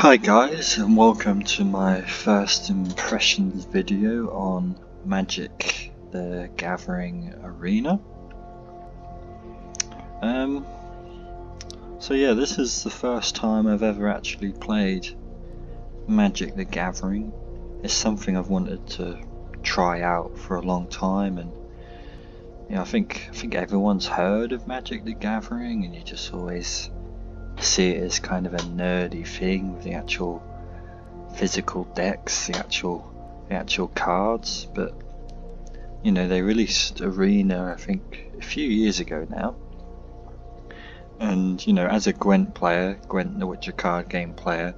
Hi guys, and welcome to my first impressions video on Magic the Gathering Arena. So yeah, this is the first time I've ever actually played Magic the Gathering. It's something I've wanted to try out for a long time, and I think everyone's heard of Magic the Gathering, and you just always see it as kind of a nerdy thing with the actual physical decks, the actual cards. But they released Arena I think a few years ago now, and as a Gwent player, Gwent the Witcher card game player,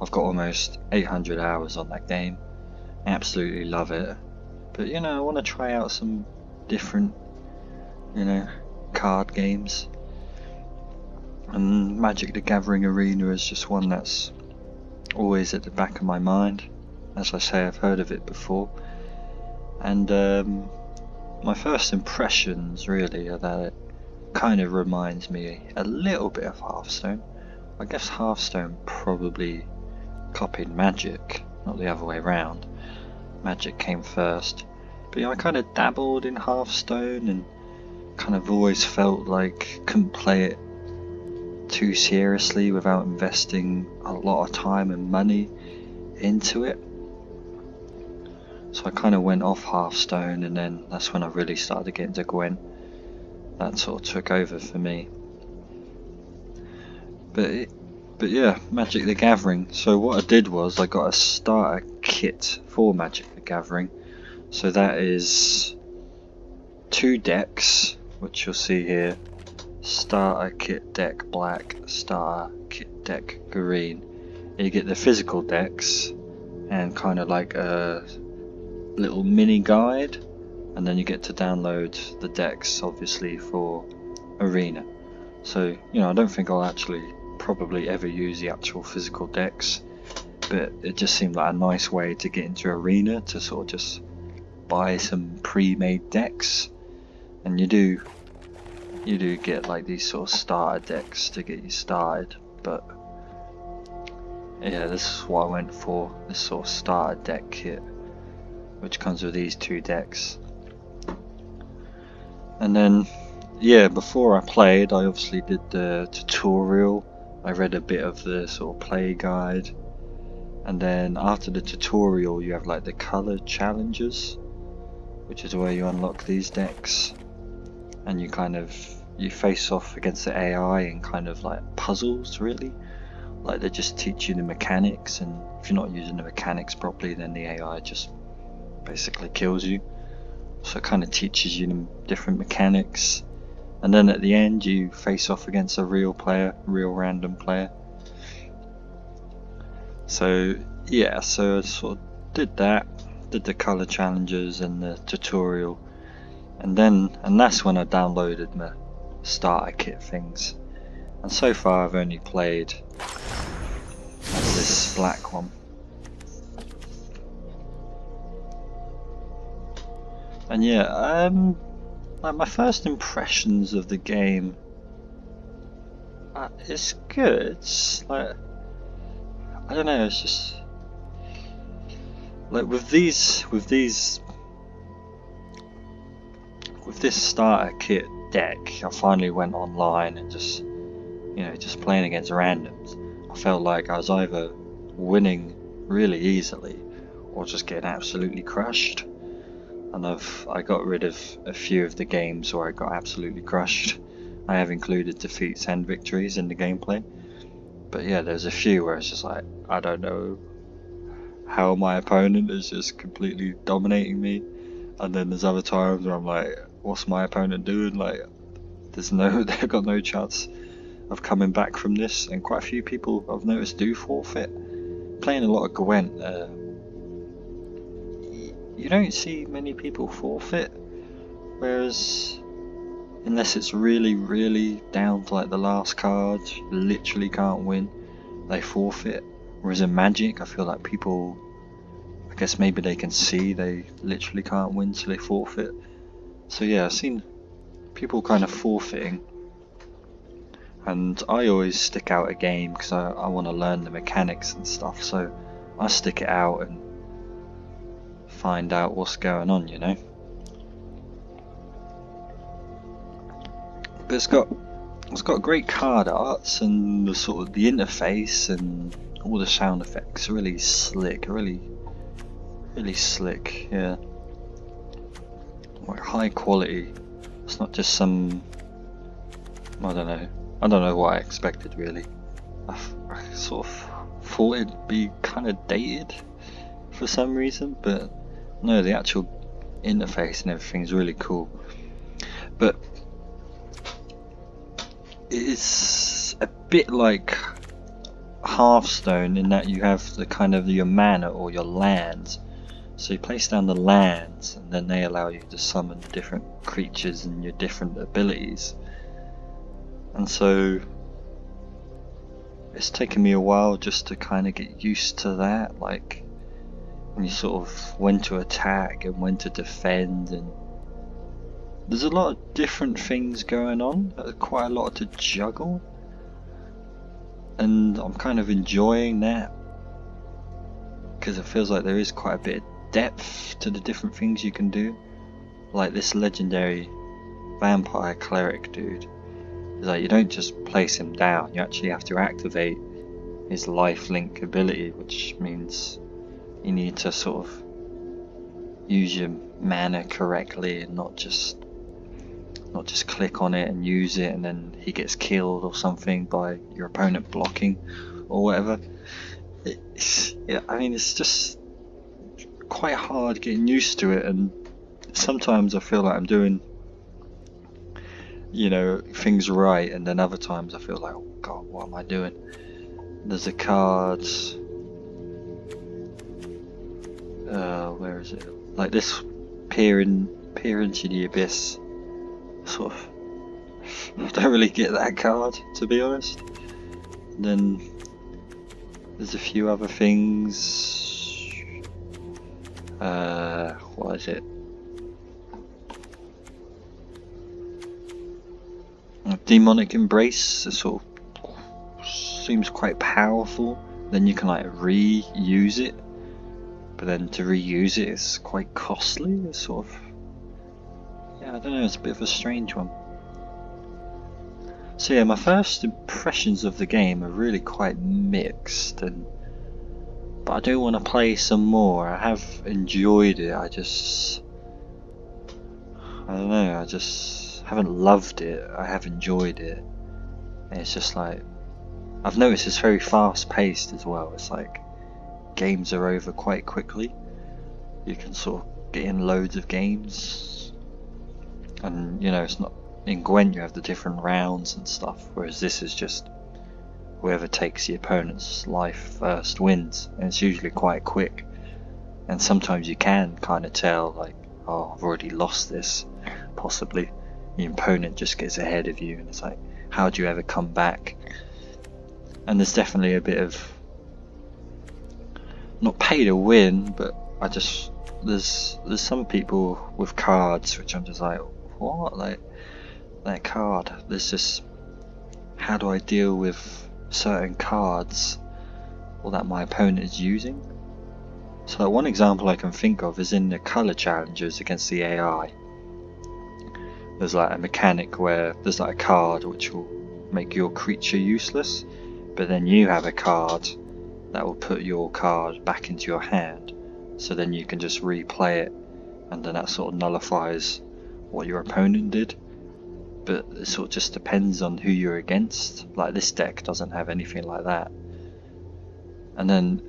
I've got almost 800 hours on that game. I absolutely love it, but I want to try out some different card games, and Magic the Gathering Arena is just one that's always at the back of my mind. As I say, I've heard of it before, and my first impressions really are that it kind of reminds me a little bit of Hearthstone. I guess Hearthstone probably copied Magic, not the other way around. Magic came first, but I kind of dabbled in Hearthstone and kind of always felt like couldn't play it too seriously without investing a lot of time and money into it. So I kind of went off Hearthstone, and then that's when I really started to get into Gwent. That sort of took over for me. But yeah, Magic the Gathering. So what I did was I got a starter kit for Magic the Gathering. So that is 2 decks, which you'll see here. Starter kit deck black, starter kit deck green. You get the physical decks and kind of like a little mini guide, and then you get to download the decks obviously for Arena. So I don't think I'll actually probably ever use the actual physical decks, but it just seemed like a nice way to get into Arena, to sort of just buy some pre-made decks. And you do get like these sort of starter decks to get you started, but yeah, this is what I went for, this sort of starter deck kit, which comes with these 2 decks. And then before I played, I obviously did the tutorial. I read a bit of the sort of play guide, and then after the tutorial you have like the color challenges, which is where you unlock these decks, and you face off against the AI in kind of like puzzles, really. Like they just teach you the mechanics, and if you're not using the mechanics properly, then the AI just basically kills you. So it kind of teaches you the different mechanics, and then at the end you face off against a real random player. So yeah, so I sort of did the color challenges and the tutorial, and that's when I downloaded my starter kit things. And so far I've only played as this black one. And yeah, like my first impressions of the game, it's good. It's like, I don't know, it's just like with this starter kit deck, I finally went online and just playing against randoms. I felt like I was either winning really easily or just getting absolutely crushed. And I got rid of a few of the games where I got absolutely crushed. I have included defeats and victories in the gameplay, but yeah, there's a few where it's just like, I don't know how my opponent is just completely dominating me, and then there's other times where I'm like, what's my opponent doing? Like, they've got no chance of coming back from this. And quite a few people I've noticed do forfeit. Playing a lot of Gwent, you don't see many people forfeit, whereas unless it's really, really down to like the last card, you literally can't win, they forfeit. Whereas in Magic, I feel like people, I guess maybe they can see they literally can't win, so they forfeit. So yeah, I've seen people kind of forfeiting, And I always stick out a game because I want to learn the mechanics and stuff, so I stick it out and find out what's going on, you know. But it's got great card arts, and the sort of the interface and all the sound effects are really slick, really slick, yeah. Like high quality. It's not just some, I don't know what I expected really. I sort of thought it'd be kind of dated for some reason, but no, the actual interface and everything is really cool. But it's a bit like Hearthstone in that you have the kind of your mana or your lands. So you place down the lands, and then they allow you to summon different creatures and your different abilities. And so it's taken me a while just to kind of get used to that, like when you sort of when to attack and when to defend, and there's a lot of different things going on, quite a lot to juggle, and I'm kind of enjoying that because it feels like there is quite a bit of depth to the different things you can do. Like this legendary vampire cleric dude, is like you don't just place him down, you actually have to activate his lifelink ability, which means you need to sort of use your mana correctly and not just click on it and use it and then he gets killed or something by your opponent blocking or whatever. It's just quite hard getting used to it, and sometimes I feel like I'm doing, things right, and then other times I feel like, oh god, what am I doing? There's a card, where is it? Like this, peer into the abyss. Sort of, I don't really get that card, to be honest. And then there's a few other things. What is it? Demonic Embrace. It sort of seems quite powerful. Then you can like reuse it, but then to reuse it is quite costly. It's sort of, I don't know, it's a bit of a strange one. So yeah, my first impressions of the game are really quite mixed, but I do want to play some more. I have enjoyed it, I don't know, I just haven't loved it. I have enjoyed it, and it's just like, I've noticed it's very fast paced as well. It's like games are over quite quickly. You can sort of get in loads of games, and it's not, in Gwent you have the different rounds and stuff, whereas this is just whoever takes the opponent's life first wins, and it's usually quite quick. And sometimes you can kind of tell, like, oh, I've already lost this, possibly. The opponent just gets ahead of you, and it's like, how do you ever come back? And there's definitely a bit of, not pay to win, but there's some people with cards which I'm just like, what? Like, that card, there's just, how do I deal with certain cards or that my opponent is using? So like, one example I can think of is in the colour challenges against the AI. There's like a mechanic where there's like a card which will make your creature useless, but then you have a card that will put your card back into your hand, so then you can just replay it, and then that sort of nullifies what your opponent did. But it sort of just depends on who you're against. Like this deck doesn't have anything like that. And then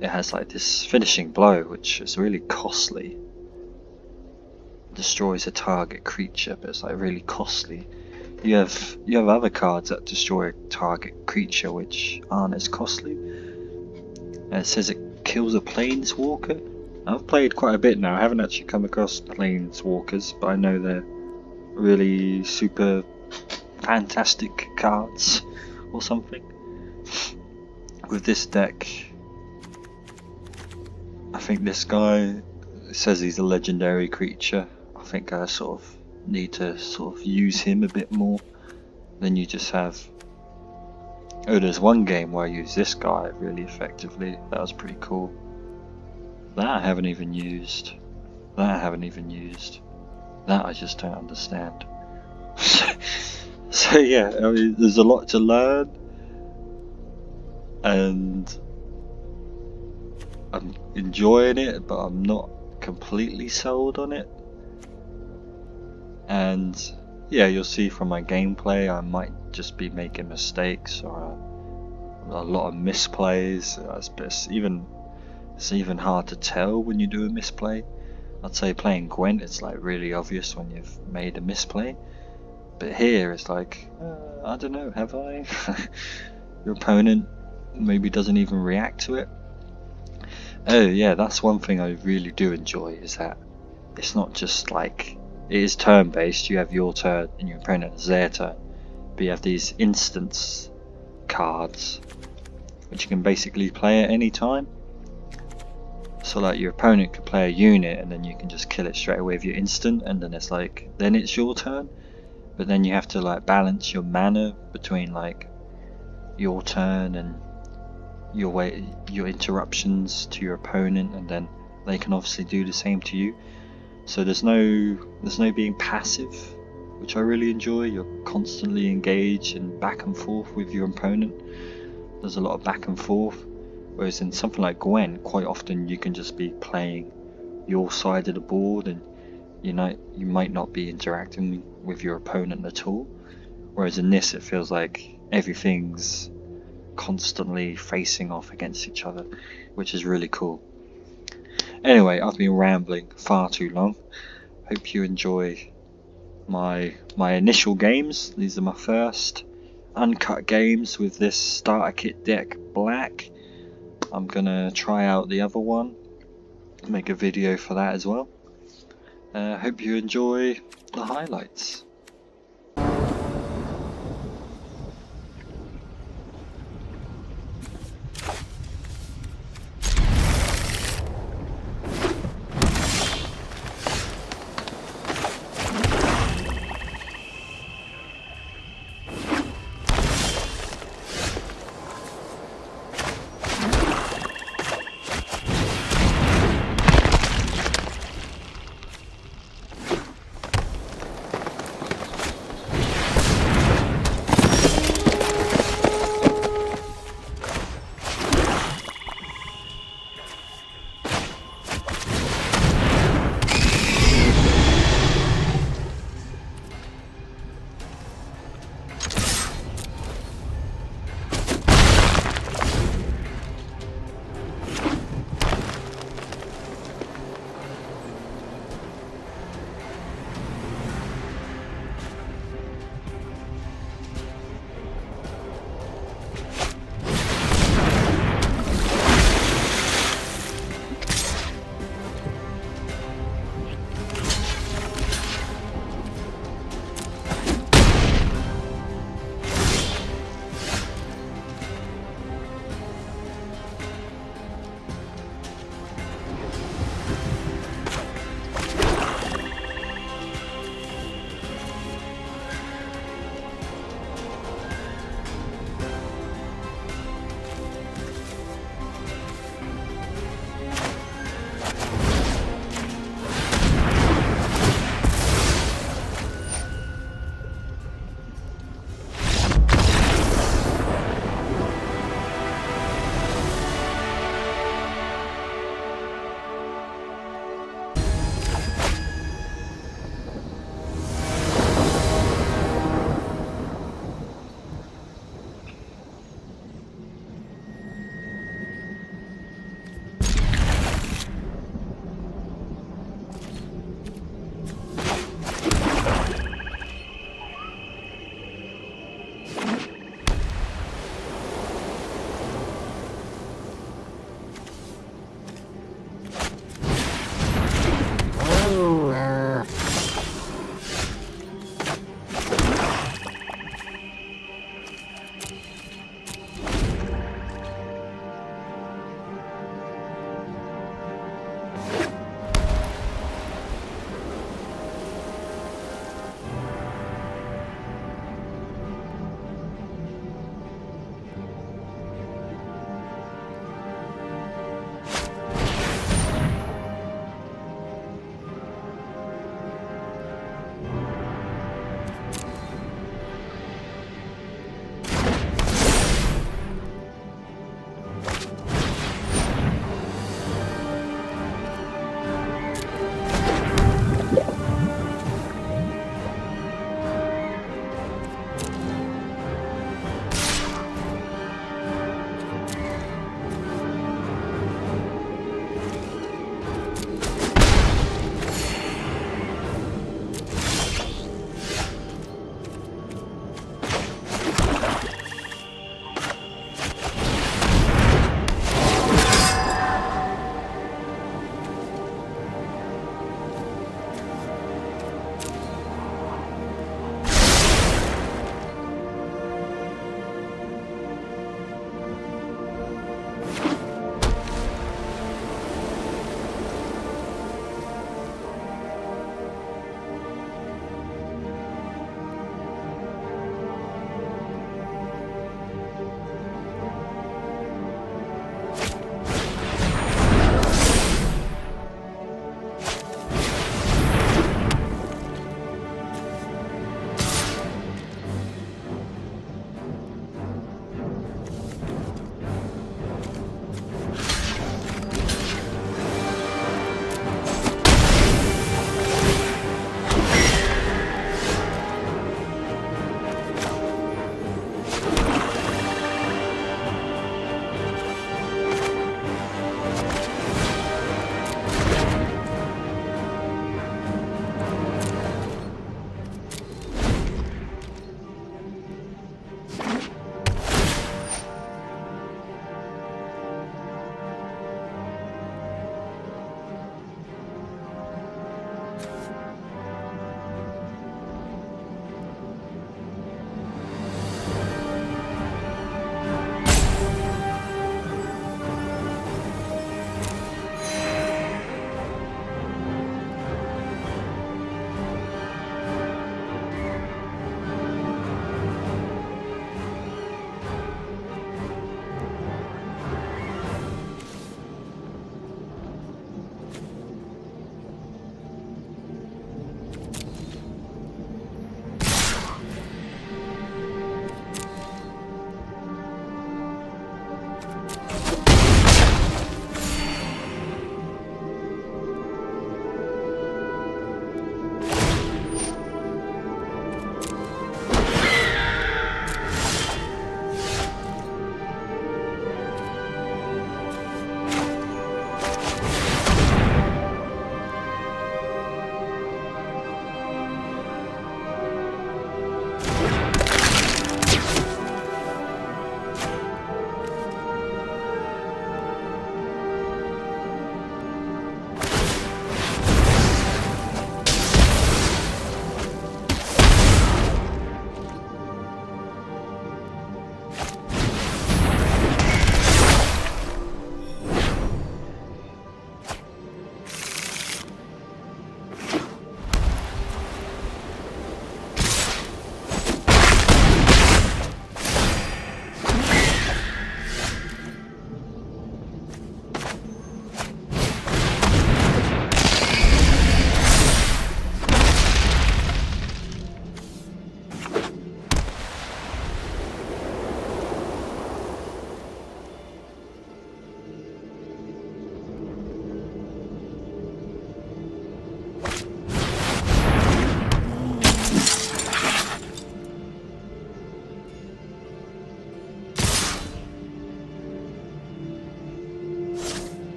it has like this finishing blow, which is really costly. Destroys a target creature, but it's like really costly. You have other cards that destroy a target creature which aren't as costly. And it says it kills a planeswalker. I've played quite a bit now. I haven't actually come across planeswalkers, but I know they're really super fantastic cards or something. With this deck, I think this guy says he's a legendary creature. I think I sort of need to sort of use him a bit more. Then you just have Oh, there's one game where I use this guy really effectively. That was pretty cool. That I haven't even used. That I haven't even used. That I just don't understand. So yeah, I mean, there's a lot to learn, and I'm enjoying it, but I'm not completely sold on it. And yeah, you'll see from my gameplay, I might just be making mistakes or a lot of misplays. It's even hard to tell when you do a misplay. I'd say playing Gwent, it's like really obvious when you've made a misplay. But here, it's like, I don't know, have I? Your opponent maybe doesn't even react to it. Oh yeah, that's one thing I really do enjoy, is that it's not just like, it is turn based, you have your turn and your opponent has their turn, but you have these instance cards which you can basically play at any time. So like your opponent could play a unit and then you can just kill it straight away with your instant, and then it's like, then it's your turn. But then you have to like balance your mana between like your turn and your interruptions to your opponent, and then they can obviously do the same to you. So there's no being passive, which I really enjoy. You're constantly engaged and back and forth with your opponent. There's a lot of back and forth. Whereas in something like Gwen, quite often you can just be playing your side of the board, and you might not be interacting with your opponent at all. Whereas in this, it feels like everything's constantly facing off against each other, which is really cool. Anyway, I've been rambling far too long. Hope you enjoy my initial games. These are my first uncut games with this starter kit deck black. I'm gonna try out the other one, make a video for that as well. Hope you enjoy the highlights.